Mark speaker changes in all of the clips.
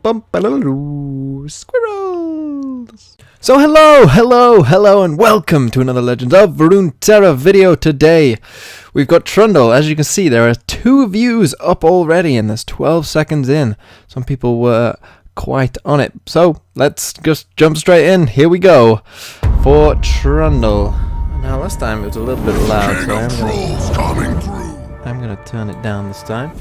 Speaker 1: Squirrels! So hello, and welcome to another Legends of Runeterra video today. We've got Trundle. As you can see, there are 2 views up already, and there's 12 seconds in. Some people were quite on it. So let's just jump straight in. Here we go for Trundle. Now last time it was a little bit loud, so I'm gonna turn it down this time.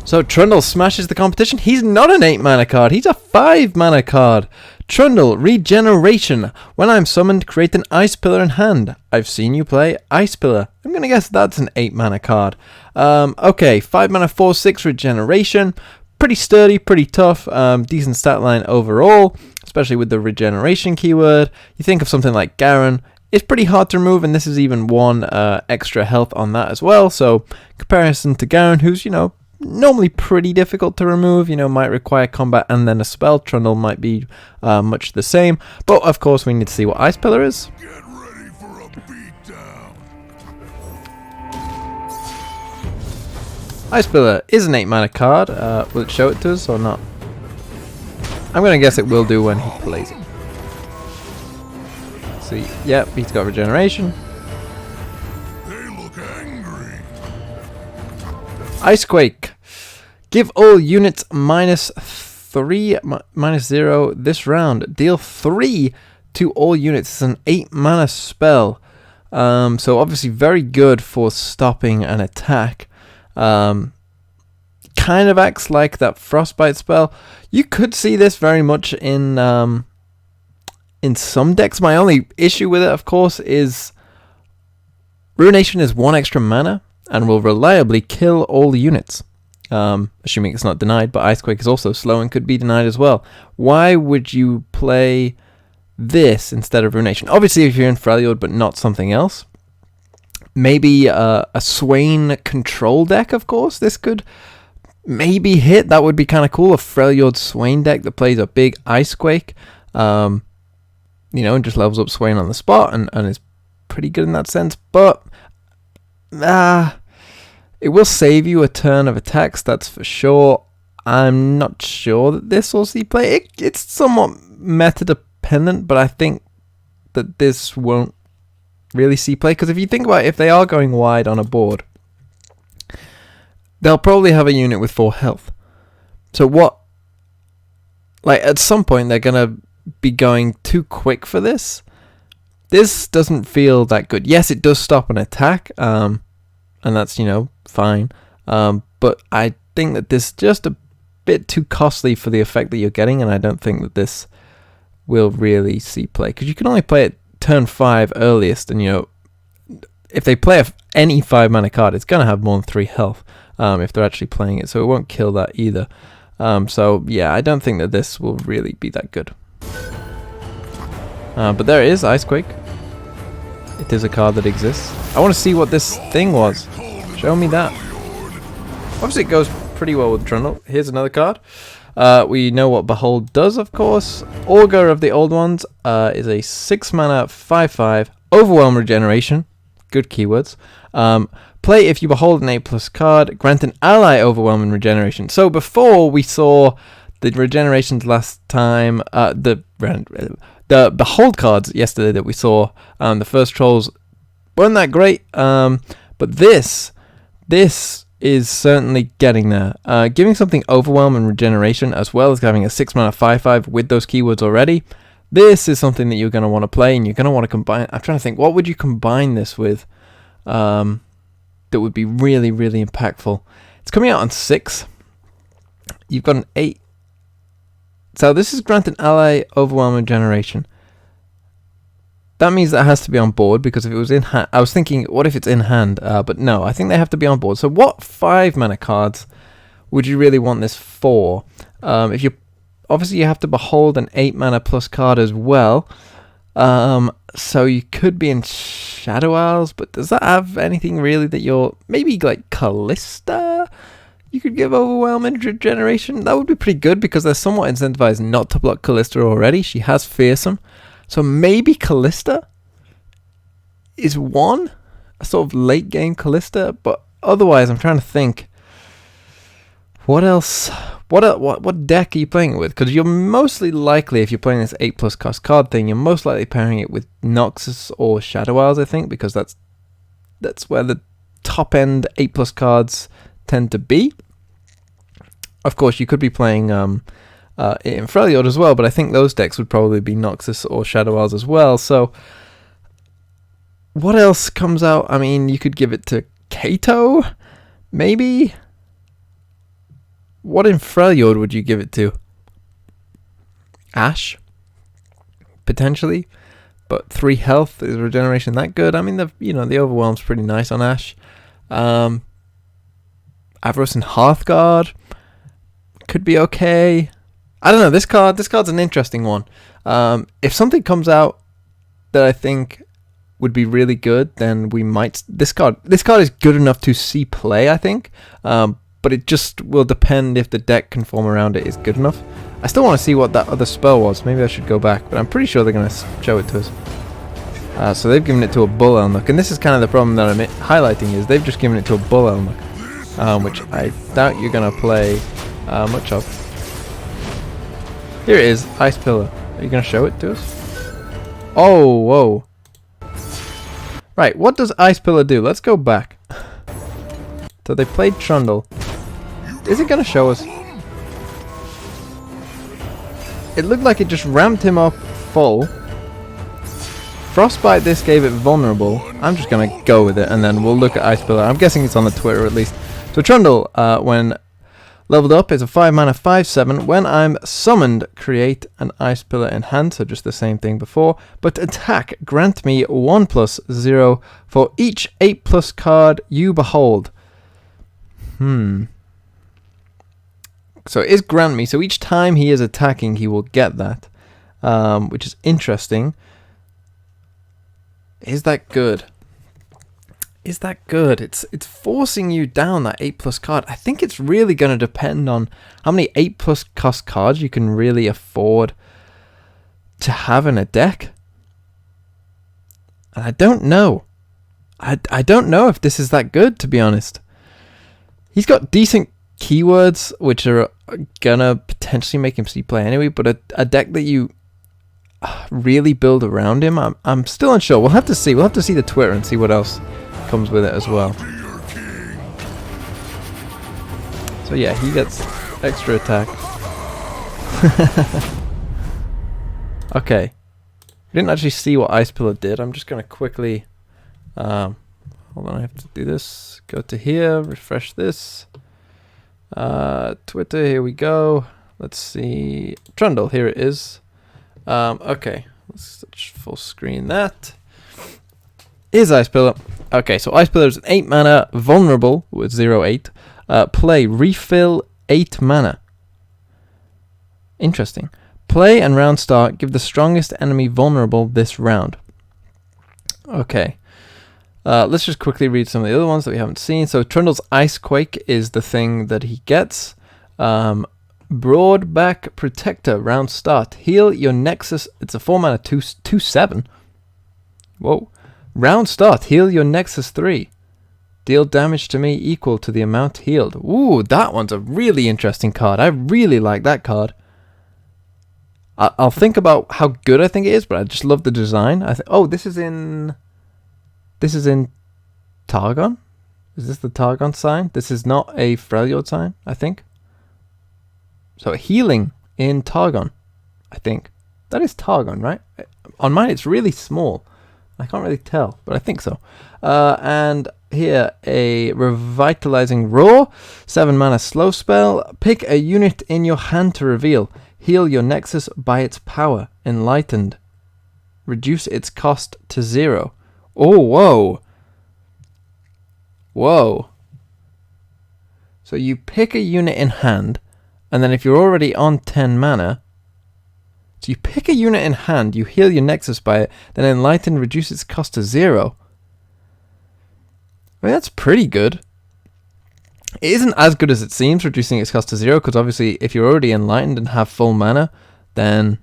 Speaker 1: So Trundle smashes the competition. He's not an 8 mana card, he's a 5 mana card. Trundle, Regeneration. When I'm summoned, create an Ice Pillar in hand. I've seen you play Ice Pillar. I'm gonna guess that's an 8 mana card. Okay, 5 mana 4/6 Regeneration. Pretty sturdy, pretty tough, decent stat line overall, especially with the Regeneration keyword. You think of something like Garen. It's pretty hard to remove, and this is even 1 extra health on that as well. So, comparison to Garen, who's, normally pretty difficult to remove, might require combat and then a spell. Trundle might be much the same, but of course we need to see what Ice Pillar is.
Speaker 2: Get ready for a beatdown.
Speaker 1: Ice Pillar is an 8 mana card. Will it show it to us or not? I'm gonna guess it will do when he plays it. See, yep, he's got Regeneration.
Speaker 2: They look angry.
Speaker 1: Icequake. Give all units -0 this round. Deal 3 to all units. It's an 8 mana spell. So obviously very good for stopping an attack. Kind of acts like that Frostbite spell. You could see this very much in some decks. My only issue with it, of course, is Ruination is 1 extra mana and will reliably kill all units. Assuming it's not denied, but Icequake is also slow and could be denied as well. Why would you play this instead of Ruination? Obviously, if you're in Freljord, but not something else. Maybe a Swain control deck, of course. This could maybe hit. That would be kind of cool. A Freljord Swain deck that plays a big Icequake. And just levels up Swain on the spot and is pretty good in that sense. But it will save you a turn of attacks, that's for sure. I'm not sure that this will see play. It's somewhat meta dependent, but I think that this won't really see play. Because if you think about it, if they are going wide on a board, they'll probably have a unit with 4 health. So at some point they're going to be going too quick for this. This doesn't feel that good. Yes, it does stop an attack, and that's, fine. But I think that this is just a bit too costly for the effect that you're getting, and I don't think that this will really see play. Because you can only play it turn 5 earliest, and, if they play any 5 mana card, it's going to have more than 3 health if they're actually playing it, so it won't kill that either. So, yeah, I don't think that this will really be that good. But there it is, Icequake. It is a card that exists. I want to see what this thing was. Show me that. Obviously it goes pretty well with Trundle. Here's another card. We know what Behold does, of course. Augur of the old ones is a 6 mana 5/5 Overwhelm Regeneration. Good keywords. Play if you behold an 8+ card. Grant an ally Overwhelm and Regeneration. So before we saw the regenerations last time, the Behold cards yesterday that we saw, the first trolls weren't that great, but this is certainly getting there. Giving something Overwhelm and Regeneration, as well as having a 6 mana 5/5 with those keywords already, this is something that you're going to want to play, and you're going to want to combine. I'm trying to think, what would you combine this with that would be really, really impactful? It's coming out on 6. You've got an 8. So this is grant an ally Overwhelm and Regeneration. That means that has to be on board, because if it was in hand, I was thinking, what if it's in hand? But no, I think they have to be on board. So what 5 mana cards would you really want this for? If you obviously you have to behold an 8 mana plus card as well. So you could be in Shadow Isles, but does that have anything really that you're maybe like Callista? You could give Overwhelm and Regeneration. That would be pretty good, because they're somewhat incentivized not to block Callista already. She has Fearsome. So maybe Callista is one, a sort of late game Callista, but otherwise I'm trying to think. What else? What deck are you playing it with? Because you're mostly likely, if you're playing this 8+ cost card thing, you're most likely pairing it with Noxus or Shadow Isles, I think, because that's where the top end 8+ cards tend to be. Of course, you could be playing in Freljord as well, but I think those decks would probably be Noxus or Shadow Isles as well. So, what else comes out? I mean, you could give it to Kato, maybe. What in Freljord would you give it to? Ash, potentially, but 3 health is regeneration that good? I mean, the overwhelm's pretty nice on Ash. Avros and Hearthguard could be okay. I don't know. This card's an interesting one. If something comes out that I think would be really good, then we might. This card is good enough to see play, I think. But it just will depend if the deck can form around it is good enough. I still want to see what that other spell was. Maybe I should go back, but I'm pretty sure they're going to show it to us. So they've given it to a Bull Elnuk, and this is kind of the problem that I'm highlighting, is they've just given it to a Bull Elnuk, which I doubt you're going to play much of. Here it is, Ice Pillar. Are you going to show it to us? Oh, whoa. Right, what does Ice Pillar do? Let's go back. So they played Trundle. Is it going to show us? It looked like it just ramped him up full. Frostbite this gave it vulnerable. I'm just going to go with it, and then we'll look at Ice Pillar. I'm guessing it's on the Twitter at least. So Trundle, when leveled up, is a 5 mana 5/7. When I'm summoned, create an Ice Pillar in hand. So just the same thing before. But attack, grant me 1+0 for each 8+ card you behold. So it is grant me. So each time he is attacking, he will get that, which is interesting. Is that good? Is that good? It's forcing you down that 8+ card. I think it's really going to depend on how many 8+ cost cards you can really afford to have in a deck. And I don't know. I don't know if this is that good, to be honest. He's got decent keywords, which are gonna potentially make him see play anyway, but a deck that you really build around him, I'm still unsure. We'll have to see. We'll have to see the Twitter and see what else comes with it as well. So yeah, he gets extra attack. Okay. We didn't actually see what Ice Pillar did. I'm just gonna quickly hold on, I have to do this. Go to here, refresh this. Twitter, here we go. Let's see. Trundle, here it is. Okay, let's full screen that. Is Ice Pillar. Okay, so Ice Pillar is an 8 mana, vulnerable with 0/8. Play, refill 8 mana. Interesting. Play and round start, give the strongest enemy vulnerable this round. Okay. Let's just quickly read some of the other ones that we haven't seen. So Trundle's Ice Quake is the thing that he gets. Broadback Protector, round start. Heal your Nexus. It's a 4 mana 2/7. Whoa. Round start. Heal your Nexus 3. Deal damage to me equal to the amount healed. Ooh, that one's a really interesting card. I really like that card. I'll think about how good I think it is, but I just love the design. Oh, this is in Targon? Is this the Targon sign? This is not a Freljord sign, I think. So healing in Targon, I think. That is Targon, right? On mine it's really small. I can't really tell, but I think so. And here, a Revitalizing Roar. 7 mana slow spell. Pick a unit in your hand to reveal. Heal your Nexus by its power. Enlightened. Reduce its cost to 0. Oh, whoa. Whoa. So you pick a unit in hand, and then if you're already on 10 mana, so you pick a unit in hand, you heal your Nexus by it, then Enlighten reduces its cost to 0. I mean, that's pretty good. It isn't as good as it seems, reducing its cost to 0, because obviously if you're already Enlightened and have full mana, then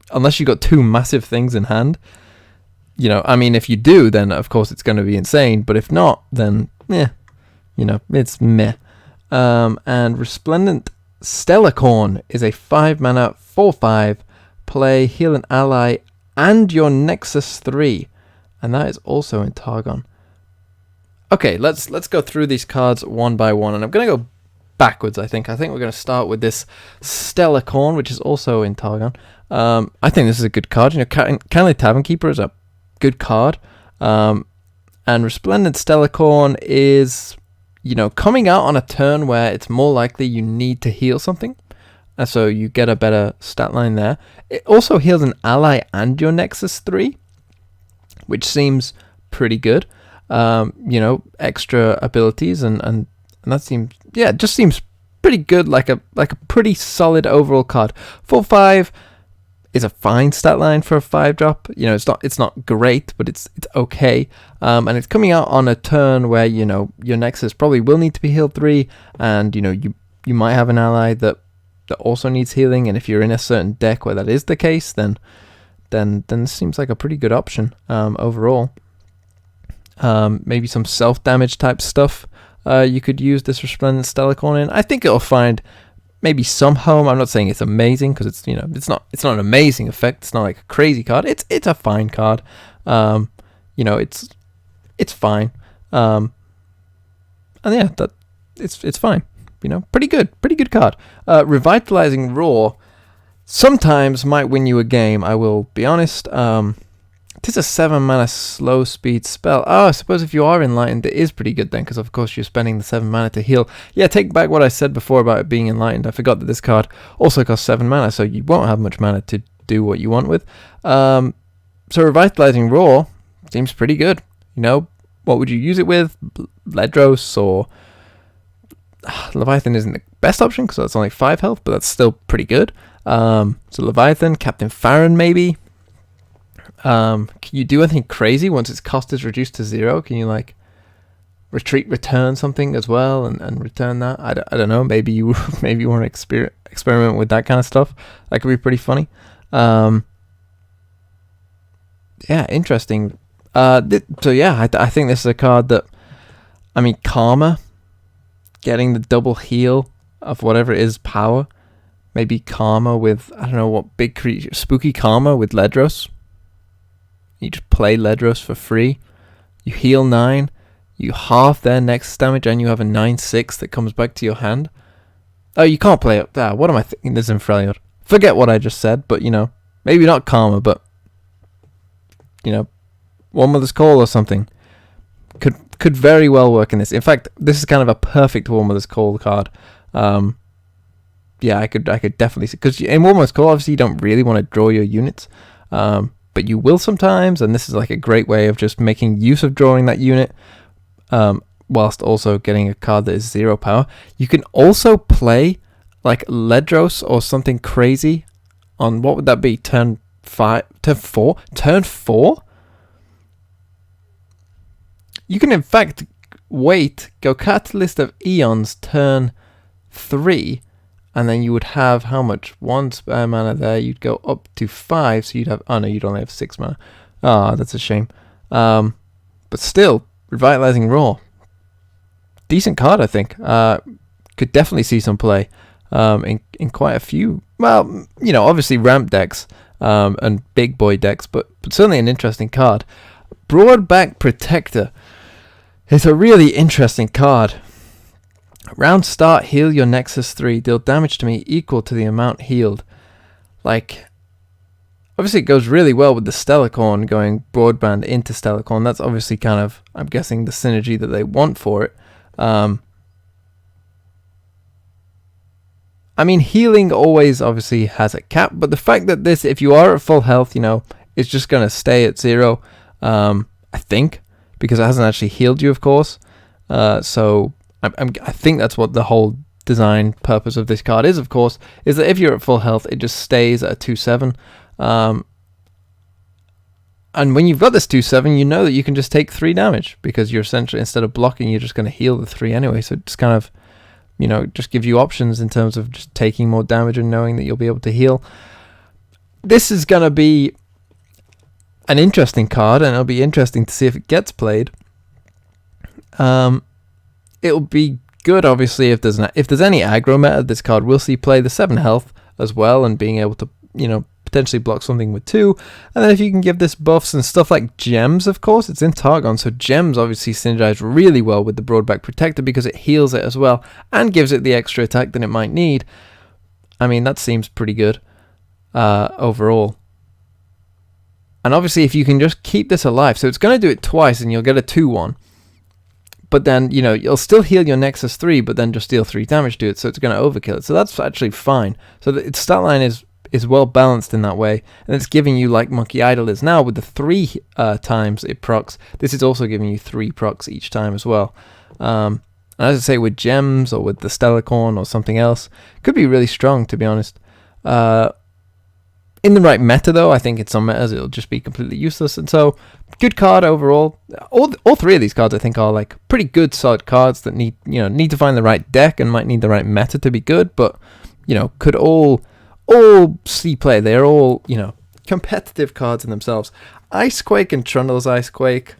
Speaker 1: unless you've got 2 massive things in hand, you know, I mean, if you do, then of course it's going to be insane, but if not, then, it's meh. And Resplendent Stellarcorn is a 5 mana 4/5. Play, heal an ally and your Nexus 3. And that is also in Targon. Okay, let's go through these cards one by one. And I'm going to go backwards, I think. I think we're going to start with this Stellarcorn, which is also in Targon. I think this is a good card. You know, Kindly Tavern Keeper is a good card. And Resplendent Stellarcorn is, you know, coming out on a turn where it's more likely you need to heal something. And so you get a better stat line there. It also heals an ally and your Nexus 3, which seems pretty good. You know, extra abilities and that seems, yeah, it just seems pretty good, like a pretty solid overall card. 4/5 is a fine stat line for a 5-drop. You know, it's not great, but it's okay. And it's coming out on a turn where, you know, your Nexus probably will need to be healed 3, and you know, you might have an ally that also needs healing, and if you're in a certain deck where that is the case, then this seems like a pretty good option overall. Maybe some self-damage type stuff you could use this Resplendent Stellarcorn in. I think it'll find maybe some home. I'm not saying it's amazing, because it's, you know, it's not an amazing effect. It's not like a crazy card. It's a fine card. You know, it's fine. And yeah, it's fine. You know, pretty good card. Revitalizing Roar sometimes might win you a game, I will be honest. It is a 7 mana slow speed spell. Oh, I suppose if you are enlightened, it is pretty good then, because of course you're spending the 7 mana to heal. Yeah, take back what I said before about it being enlightened. I forgot that this card also costs 7 mana, so you won't have much mana to do what you want with. So Revitalizing Roar seems pretty good. You know, what would you use it with? Ledros or Leviathan isn't the best option because that's only 5 health, but that's still pretty good. So Leviathan, Captain Farron maybe. Can you do anything crazy once its cost is reduced to 0? Can you like return something as well and return that? I don't know. Maybe you want to experiment with that kind of stuff. That could be pretty funny. Yeah, interesting. So yeah, I think this is a card that, I mean, Karma, getting the double heal of whatever it is power. Maybe Karma with, I don't know what big creature, Spooky Karma with Ledros. You just play Ledros for free. You heal 9. You halve their next damage, and you have a 9/6 that comes back to your hand. Oh, you can't play it. What am I thinking? This is in Freljord. Forget what I just said, but you know, maybe not Karma, but you know, One Mother's Call or something could very well work in this. In fact, this is kind of a perfect One Mother's Call card. Yeah, I could definitely see, because in One Mother's Call, obviously you don't really want to draw your units, but you will sometimes, and this is like a great way of just making use of drawing that unit, whilst also getting a card that is 0 power. You can also play like Ledros or something crazy on, what would that be, turn 4? You can in fact go Catalyst of Eons turn 3, and then you would have how much? 1 spare mana there. You'd go up to 5, so you'd have, oh no, you'd only have 6 mana. Ah, that's a shame. But still, Revitalizing Roar, decent card, I think. Could definitely see some play in quite a few, well, you know, obviously ramp decks and big boy decks, but certainly an interesting card. Broadback Protector. It's a really interesting card. Round start, heal your Nexus 3. Deal damage to me equal to the amount healed. Like, obviously it goes really well with the Stellarcorn going broadband into Stellarcorn. That's obviously kind of, I'm guessing, the synergy that they want for it. I mean, healing always obviously has a cap, but the fact that this, if you are at full health, you know, it's just going to stay at 0, I think, because it hasn't actually healed you, of course. So I think that's what the whole design purpose of this card is, of course, is that if you're at full health, it just stays at a 2/7. And when you've got this 2/7, you know that you can just take 3 damage, because you're essentially, instead of blocking, you're just going to heal the 3 anyway. So it's kind of, you know, just gives you options in terms of just taking more damage and knowing that you'll be able to heal. This is going to be an interesting card, and it'll be interesting to see if it gets played. It'll be good. Obviously, if there's any aggro meta, this card will see play. The 7 health as well, and being able to, you know, potentially block something with 2. And then if you can give this buffs and stuff like gems, of course, it's in Targon, so gems obviously synergize really well with the Broadback Protector because it heals it as well and gives it the extra attack that it might need. I mean, that seems pretty good overall. And obviously, if you can just keep this alive, so it's going to do it twice and you'll get a 2-1. But then, you know, you'll still heal your Nexus 3, but then just deal 3 damage to it, so it's going to overkill it. So that's actually fine. So its stat line is well balanced in that way, and it's giving you, like Monkey Idol is now, with the 3 times it procs. This is also giving you 3 procs each time as well. And as I say, with gems or with the Stellarcorn or something else, could be really strong, to be honest. In the right meta, though, I think in some metas it'll just be completely useless. And so, good card overall. All 3 of these cards, I think, are like pretty good, solid cards that need to find the right deck and might need the right meta to be good. But you know, could all see play. They're all, you know, competitive cards in themselves. Icequake and Trundle's Icequake,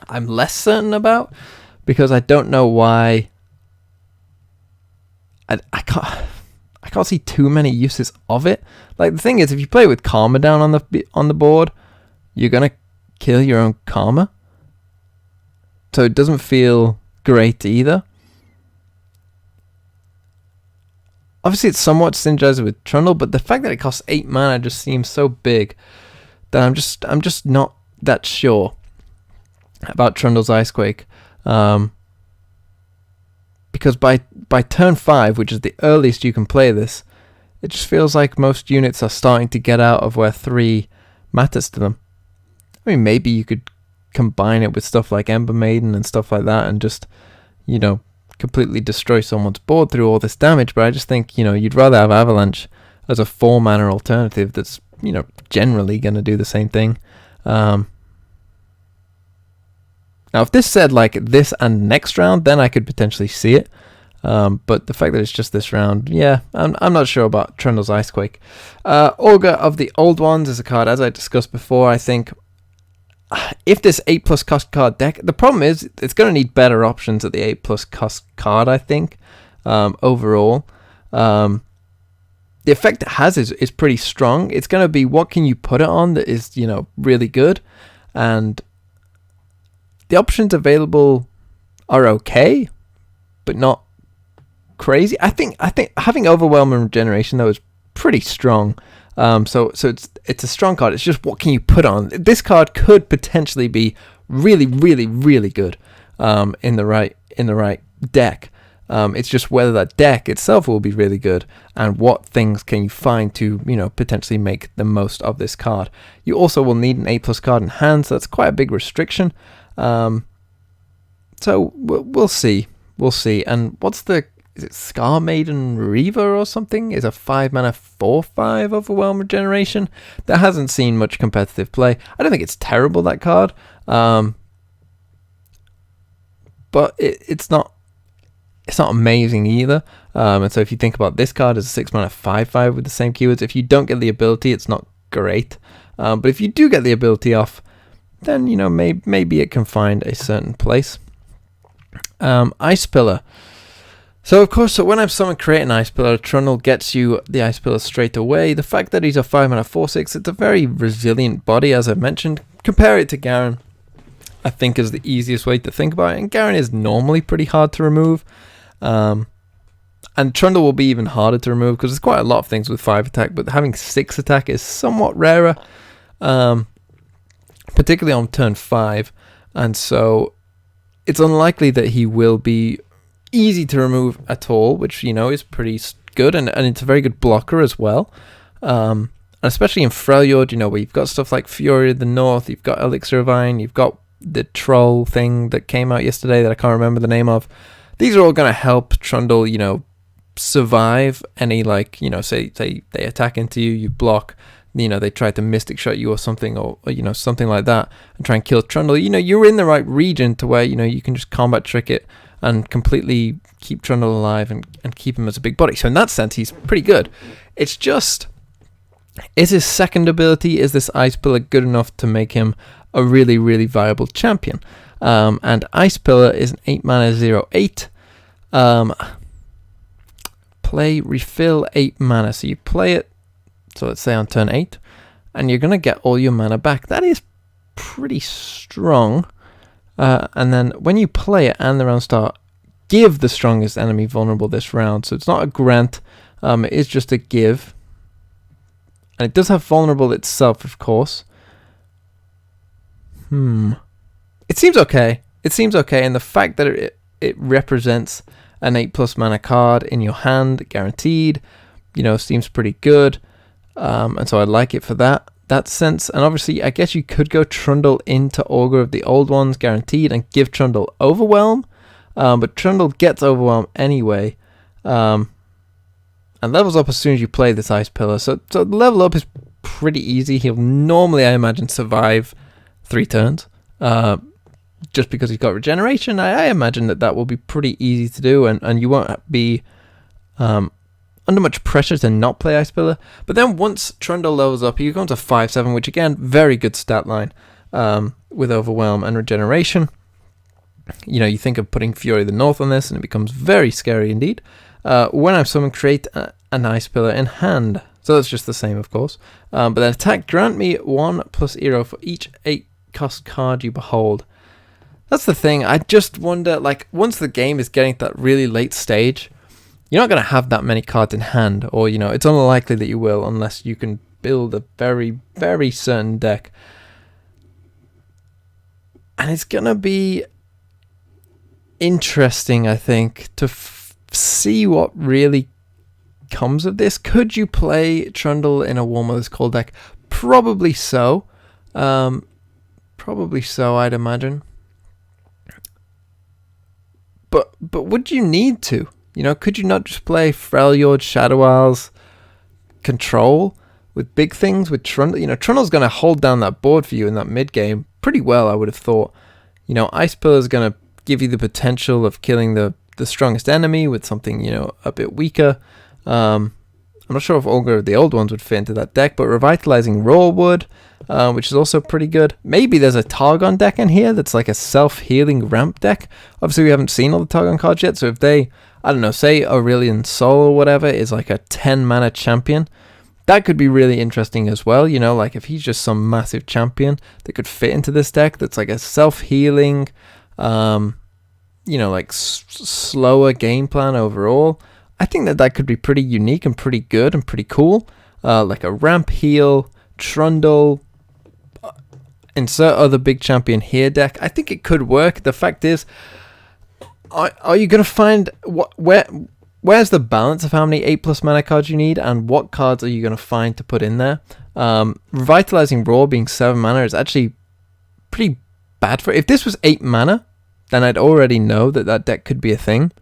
Speaker 1: I'm less certain about because I don't know why. I can't see too many uses of it. Like, the thing is, if you play with Karma down on the board, you're gonna kill your own Karma. So it doesn't feel great either. Obviously, it's somewhat synergized with Trundle, but the fact that it costs 8 mana just seems so big that I'm just not that sure about Trundle's Icequake. Because by turn 5, which is the earliest you can play this, it just feels like most units are starting to get out of where 3 matters to them. I mean, maybe you could combine it with stuff like Ember Maiden and stuff like that and just, you know, completely destroy someone's board through all this damage, but I just think, you know, you'd rather have Avalanche as a 4 mana alternative that's, you know, generally going to do the same thing. Now, if this said like this and next round, then I could potentially see it. But the fact that it's just this round, yeah, I'm not sure about Trundle's Icequake. Augur of the Old Ones is a card, as I discussed before. I think if this 8+ cost card deck, the problem is it's going to need better options at the 8+ cost card, I think, overall. The effect it has is pretty strong. It's going to be what can you put it on that is, you know, really good. And the options available are okay, but not crazy. I think having Overwhelming Regeneration, though, is pretty strong. So it's a strong card. It's just what can you put on. This card could potentially be really, really, really good in the right deck. It's just whether that deck itself will be really good and what things can you find to, you know, potentially make the most of this card. You also will need an 8+ card in hand, so that's quite a big restriction. So we'll see. And is it Scar Maiden Reaver or something? Is a 5 mana 4/5 Overwhelm Regeneration that hasn't seen much competitive play. I don't think it's terrible, that card, but it's not amazing either. And so if you think about this card as a 6 mana 5/5 with the same keywords, if you don't get the ability, it's not great. But if you do get the ability off, then, you know, maybe it can find a certain place. Ice Pillar. So of course, when I'm someone creating Ice Pillar, Trundle gets you the Ice Pillar straight away. The fact that he's a 5 mana 4/6, it's a very resilient body, as I mentioned. Compare it to Garen, I think, is the easiest way to think about it. And Garen is normally pretty hard to remove. And Trundle will be even harder to remove because there's quite a lot of things with 5 attack, but having 6 attack is somewhat rarer, particularly on turn 5. And so it's unlikely that he will be easy to remove at all, which, you know, is pretty good, and it's a very good blocker as well. And especially in Freljord, you know, where you've got stuff like Fury of the North, you've got Elixir of Iron, you've got the troll thing that came out yesterday that I can't remember the name of. These are all going to help Trundle, you know, survive any, like, you know, say they attack into you, you block, you know, they try to Mystic Shot you or something, or you know, something like that, and try and kill Trundle. You know, you're in the right region to where, you know, you can just combat trick it and completely keep Trundle alive and keep him as a big body. So in that sense, he's pretty good. It's just, is his second ability, is this Ice Pillar good enough to make him a really, really viable champion? And Ice Pillar is an 8 mana 0/8. Refill 8 mana. So you play it, so let's say on turn 8, and you're going to get all your mana back. That is pretty strong. And then when you play it and the round start, give the strongest enemy vulnerable this round. So it's not a grant, it is just a give. And it does have vulnerable itself, of course. It seems okay. It seems okay, and the fact that it represents an 8+ mana card in your hand, guaranteed, seems pretty good. And so I like it for that sense. And obviously, I guess you could go Trundle into Augur of the Old Ones, guaranteed, and give Trundle Overwhelm. But Trundle gets Overwhelm anyway. And levels up as soon as you play this Ice Pillar. So level up is pretty easy. He'll normally, I imagine, survive 3 turns. Just because he's got regeneration, I imagine that will be pretty easy to do, and you won't be under much pressure to not play Ice Pillar. But then once Trundle levels up, you go into 5/7, which again, very good stat line with Overwhelm and regeneration. You think of putting Fury of the North on this, and it becomes very scary indeed. When I'm summoned, create an Ice Pillar in hand. So that's just the same, of course. But then attack, grant me 1+ hero for each 8-cost card you behold. That's the thing. I just wonder, once the game is getting to that really late stage, you're not going to have that many cards in hand, or, it's unlikely that you will unless you can build a very, very certain deck. And it's going to be interesting, I think, to see what really comes of this. Could you play Trundle in a Warm Weather's Cold deck? Probably so. Probably so, I'd imagine. But would you need to? Could you not just play Freljord, Shadow Isles, Control with big things with Trundle? Trundle's going to hold down that board for you in that mid game pretty well, I would have thought. Ice Pillar is going to give you the potential of killing the strongest enemy with something, a bit weaker. I'm not sure if Augur of the Old Ones would fit into that deck, but Revitalizing Roar would, which is also pretty good. Maybe there's a Targon deck in here that's like a self-healing ramp deck. Obviously, we haven't seen all the Targon cards yet, so if they, I don't know, say Aurelian Soul or whatever is like a 10-mana champion, that could be really interesting as well. If he's just some massive champion that could fit into this deck that's like a self-healing, slower game plan overall. I think that could be pretty unique and pretty good and pretty cool. Like a ramp heal, Trundle, insert other big champion here deck. I think it could work. The fact is, are you going to find where's the balance of how many 8+ mana cards you need, and what cards are you going to find to put in there? Revitalizing Roar being 7 mana is actually pretty bad for it. If this was 8 mana, then I'd already know that deck could be a thing.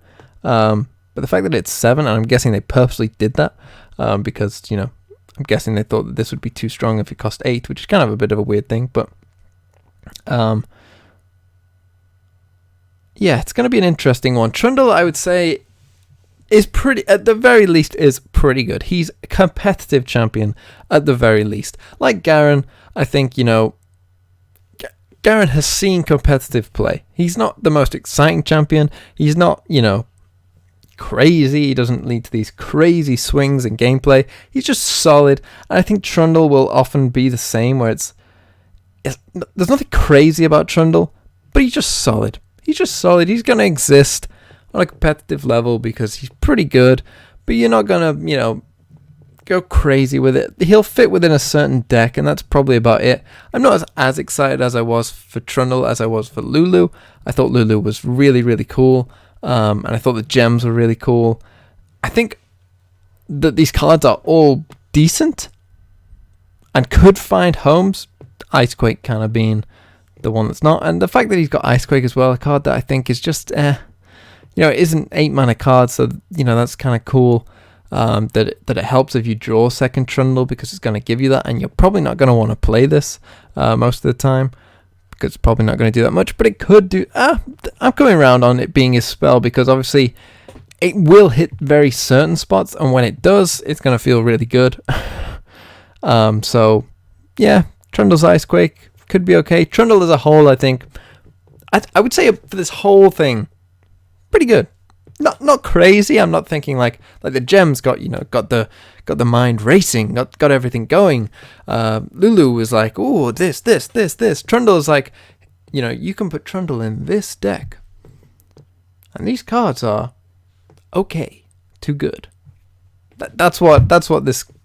Speaker 1: But the fact that it's 7, and I'm guessing they purposely did that, because, I'm guessing they thought that this would be too strong if it cost 8, which is kind of a bit of a weird thing, but, yeah, it's going to be an interesting one. Trundle, I would say, is pretty, at the very least, is pretty good. He's a competitive champion, at the very least. Like Garen, I think, Garen has seen competitive play. He's not the most exciting champion. He's not, crazy. He doesn't lead to these crazy swings in gameplay. He's just solid. And I think Trundle will often be the same, where there's nothing crazy about Trundle, but he's just solid. He's just solid. He's going to exist on a competitive level because he's pretty good, but you're not going to, go crazy with it. He'll fit within a certain deck, and that's probably about it. I'm not as excited as I was for Trundle as I was for Lulu. I thought Lulu was really, really cool. And I thought the gems were really cool. I think that these cards are all decent and could find homes. Icequake kind of being the one that's not. And the fact that he's got Icequake as well, a card that I think is just, it isn't 8 mana card, so, that's kind of cool. That it helps if you draw second Trundle, because it's going to give you that, and you're probably not going to want to play this most of the time, because it's probably not going to do that much, but it could do. I'm coming around on it being his spell, because obviously it will hit very certain spots, and when it does, it's going to feel really good. So yeah, Trundle's Icequake could be okay. Trundle as a whole, I think, I would say for this whole thing, pretty good. not crazy. I'm not thinking like the gems got the mind racing, got everything going. Lulu was like, oh, this. Trundle is like, you can put Trundle in this deck, and these cards are okay to good. That's what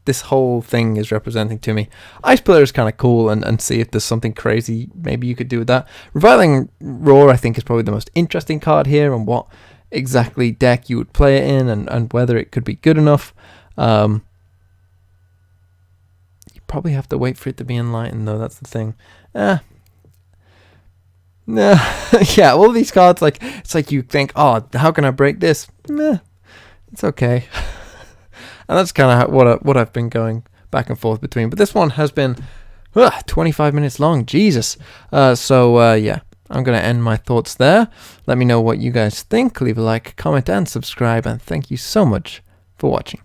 Speaker 1: this whole thing is representing to me. Ice Pillar is kind of cool, and see if there's something crazy maybe you could do with that. Reviling Roar, I think, is probably the most interesting card here, and what exactly deck you would play it in, and whether it could be good enough. You probably have to wait for it to be enlightened, though. That's the thing. Yeah, all these cards, like, it's like you think, oh, how can I break this? It's okay. And that's kind of what I've been going back and forth between. But this one has been 25 minutes long. Jesus. Yeah, I'm going to end my thoughts there. Let me know what you guys think. Leave a like, comment, and subscribe. And thank you so much for watching.